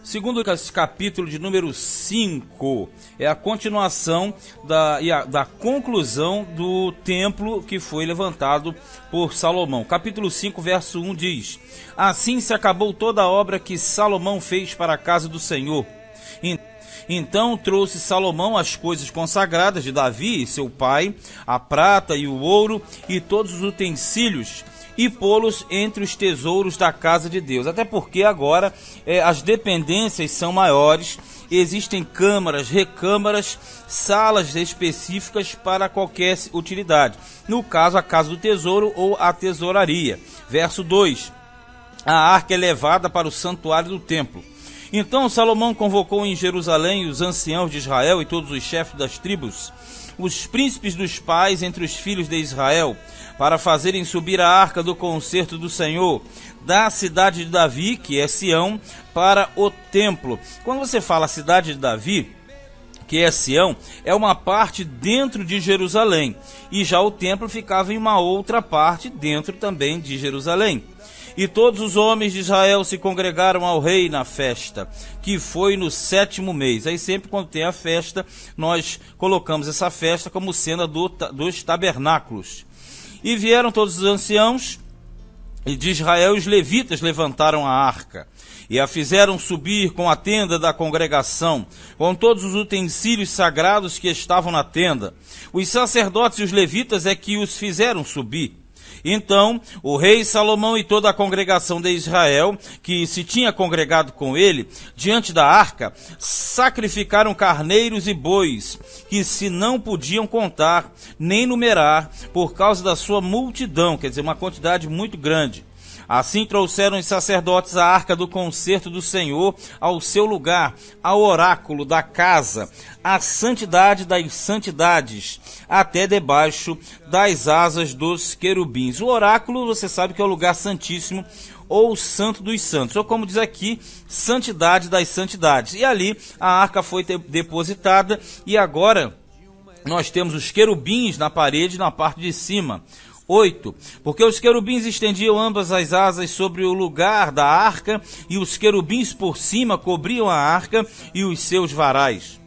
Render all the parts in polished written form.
Segundo esse capítulo de número 5, é a continuação da conclusão do templo que foi levantado por Salomão. Capítulo 5, verso 1 diz: Assim se acabou toda a obra que Salomão fez para a casa do Senhor. Então trouxe Salomão as coisas consagradas de Davi e seu pai, a prata e o ouro e todos os utensílios, e pô-los entre os tesouros da casa de Deus. Até porque agora as dependências são maiores, existem câmaras, recâmaras, salas específicas para qualquer utilidade. No caso, a casa do tesouro ou a tesouraria. Verso 2. A arca é levada para o santuário do templo. Então Salomão convocou em Jerusalém os anciãos de Israel e todos os chefes das tribos, os príncipes dos pais entre os filhos de Israel, para fazerem subir a arca do concerto do Senhor, da cidade de Davi, que é Sião, para o templo. Quando você fala cidade de Davi, que é Sião, é uma parte dentro de Jerusalém, e já o templo ficava em uma outra parte dentro também de Jerusalém. E todos os homens de Israel se congregaram ao rei na festa, que foi no 7º mês. Aí sempre quando tem a festa, nós colocamos essa festa como cena dos tabernáculos. E vieram todos os anciãos de Israel, e os levitas levantaram a arca, e a fizeram subir com a tenda da congregação, com todos os utensílios sagrados que estavam na tenda. Os sacerdotes e os levitas é que os fizeram subir. Então, o rei Salomão e toda a congregação de Israel, que se tinha congregado com ele, diante da arca, sacrificaram carneiros e bois, que se não podiam contar, nem numerar, por causa da sua multidão, quer dizer, uma quantidade muito grande. Assim trouxeram os sacerdotes a arca do concerto do Senhor ao seu lugar, ao oráculo da casa, à santidade das santidades, até debaixo das asas dos querubins. O oráculo, você sabe que é o lugar santíssimo, ou santo dos santos, ou como diz aqui, santidade das santidades. E ali a arca foi depositada, e agora nós temos os querubins na parede, na parte de cima. 8. Porque os querubins estendiam ambas as asas sobre o lugar da arca, e os querubins por cima cobriam a arca e os seus varais.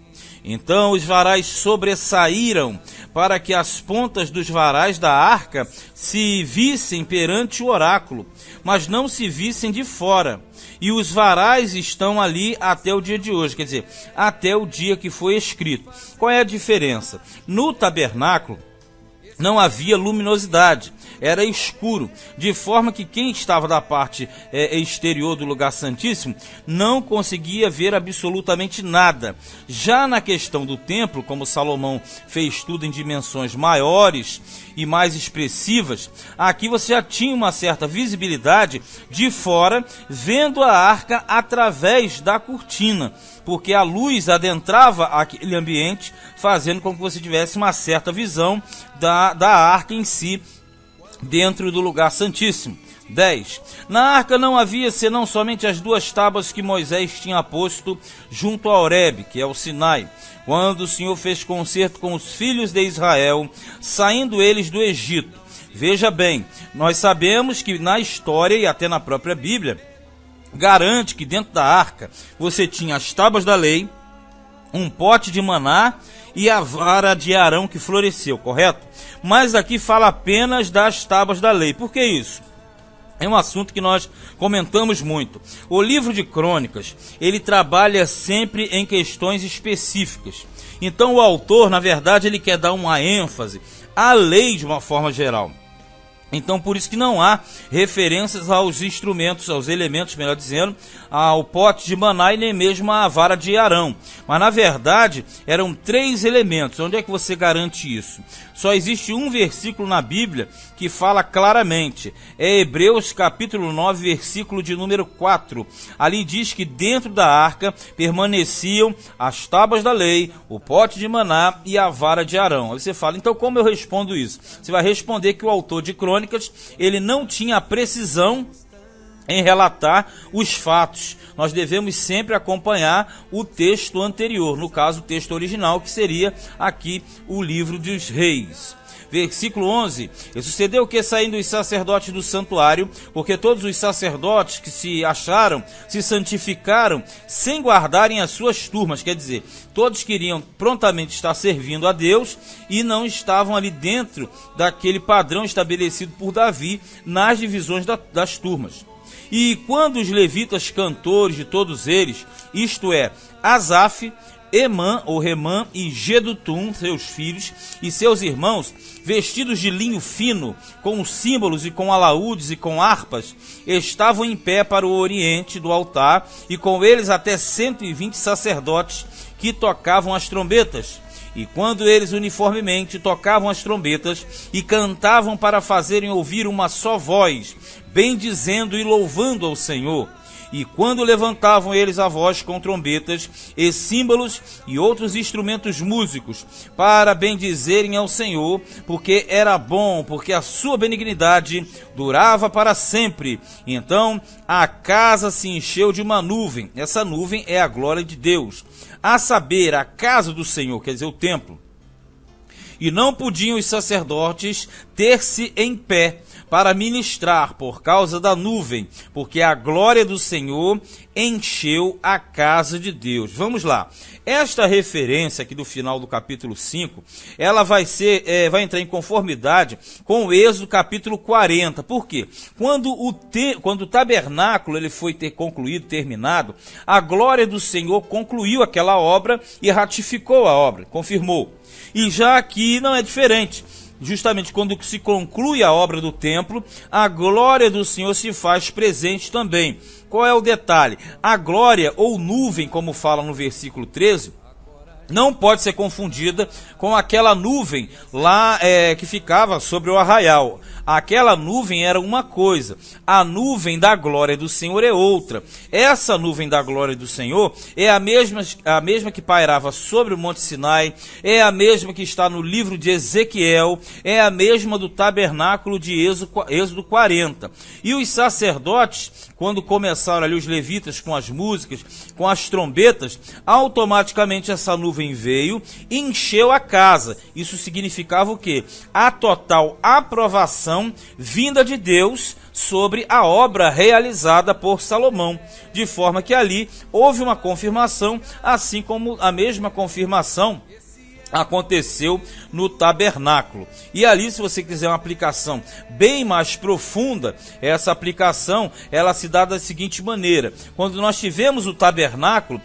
Então os varais sobressaíram, para que as pontas dos varais da arca se vissem perante o oráculo, mas não se vissem de fora. E os varais estão ali até o dia de hoje, quer dizer, até o dia que foi escrito. Qual é a diferença? No tabernáculo não havia luminosidade, era escuro, de forma que quem estava da parte exterior do lugar santíssimo não conseguia ver absolutamente nada. Já na questão do templo, como Salomão fez tudo em dimensões maiores e mais expressivas, aqui você já tinha uma certa visibilidade de fora, vendo a arca através da cortina, porque a luz adentrava aquele ambiente, fazendo com que você tivesse uma certa visão da arca em si, dentro do lugar santíssimo. 10. Na arca não havia senão somente as 2 tábuas que Moisés tinha posto junto a Horebe, que é o Sinai, quando o Senhor fez concerto com os filhos de Israel, saindo eles do Egito. Veja bem, nós sabemos que na história e até na própria Bíblia, garante que dentro da arca você tinha as tábuas da lei, um pote de maná e a vara de Arão que floresceu, correto? Mas aqui fala apenas das tábuas da lei. Por que isso? É um assunto que nós comentamos muito. O livro de Crônicas, ele trabalha sempre em questões específicas. Então o autor, na verdade, ele quer dar uma ênfase à lei de uma forma geral. Então, por isso que não há referências aos instrumentos, aos elementos, melhor dizendo, ao pote de maná e nem mesmo à vara de Arão. Mas, na verdade, eram 3 elementos. Onde é que você garante isso? Só existe um versículo na Bíblia que fala claramente. É Hebreus capítulo 9, versículo de número 4. Ali diz que dentro da arca permaneciam as tábuas da lei, o pote de maná e a vara de Arão. Aí você fala, então como eu respondo isso? Você vai responder que o autor de Crônicas, ele não tinha a precisão em relatar os fatos. Nós devemos sempre acompanhar o texto anterior, no caso o texto original, que seria aqui o livro dos Reis. Versículo 11: E sucedeu que, saindo os sacerdotes do santuário, porque todos os sacerdotes que se acharam se santificaram sem guardarem as suas turmas, quer dizer, todos queriam prontamente estar servindo a Deus e não estavam ali dentro daquele padrão estabelecido por Davi nas divisões das turmas. E quando os levitas cantores de todos eles, isto é, Asaf, Emã ou Remã e Gedutum, seus filhos, e seus irmãos, vestidos de linho fino, com símbolos e com alaúdes e com harpas, estavam em pé para o oriente do altar, e com eles até 120 sacerdotes que tocavam as trombetas. E quando eles uniformemente tocavam as trombetas e cantavam para fazerem ouvir uma só voz, bendizendo e louvando ao Senhor. E quando levantavam eles a voz com trombetas e símbolos e outros instrumentos músicos, para bendizerem ao Senhor, porque era bom, porque a sua benignidade durava para sempre. Então a casa se encheu de uma nuvem. Essa nuvem é a glória de Deus, a saber, a casa do Senhor, quer dizer, o templo. E não podiam os sacerdotes ter-se em pé para ministrar por causa da nuvem, porque a glória do Senhor encheu a casa de Deus. Vamos lá. Esta referência aqui do final do capítulo 5, ela vai entrar em conformidade com o Êxodo capítulo 40. Por quê? Quando o tabernáculo ele foi concluído, terminado, a glória do Senhor concluiu aquela obra e ratificou a obra, confirmou. E já aqui não é diferente. Justamente quando se conclui a obra do templo, a glória do Senhor se faz presente também. Qual é o detalhe? A glória, ou nuvem, como fala no versículo 13, não pode ser confundida com aquela nuvem lá que ficava sobre o arraial. Aquela nuvem era uma coisa, a nuvem da glória do Senhor é outra. Essa nuvem da glória do Senhor é a mesma que pairava sobre o Monte Sinai, é a mesma que está no livro de Ezequiel, é a mesma do tabernáculo de Êxodo 40. E os sacerdotes, quando começaram ali os levitas com as músicas, com as trombetas, automaticamente essa nuvem veio e encheu a casa. Isso significava o quê? A total aprovação vinda de Deus sobre a obra realizada por Salomão, de forma que ali houve uma confirmação, assim como a mesma confirmação aconteceu no tabernáculo. E ali, se você quiser uma aplicação bem mais profunda, essa aplicação ela se dá da seguinte maneira: quando nós tivemos o tabernáculo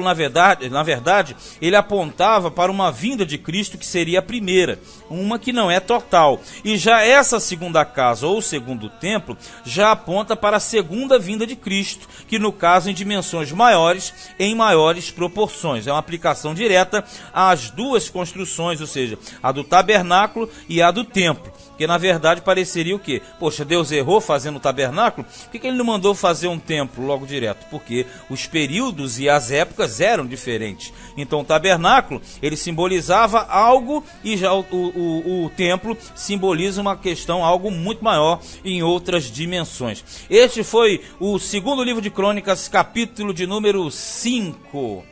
na verdade ele apontava para uma vinda de Cristo que seria a primeira, uma que não é total, e já essa segunda casa ou segundo templo já aponta para a segunda vinda de Cristo, que no caso em dimensões maiores, em maiores proporções. É uma aplicação direta às duas construções, ou seja, a do tabernáculo e a do templo. Porque na verdade pareceria o quê? Poxa, Deus errou fazendo o tabernáculo? Por que ele não mandou fazer um templo logo direto? Porque os períodos e as épocas eram diferentes. Então o tabernáculo, ele simbolizava algo, e já o templo simboliza uma questão, algo muito maior em outras dimensões. Este foi o segundo livro de Crônicas, capítulo de número 5.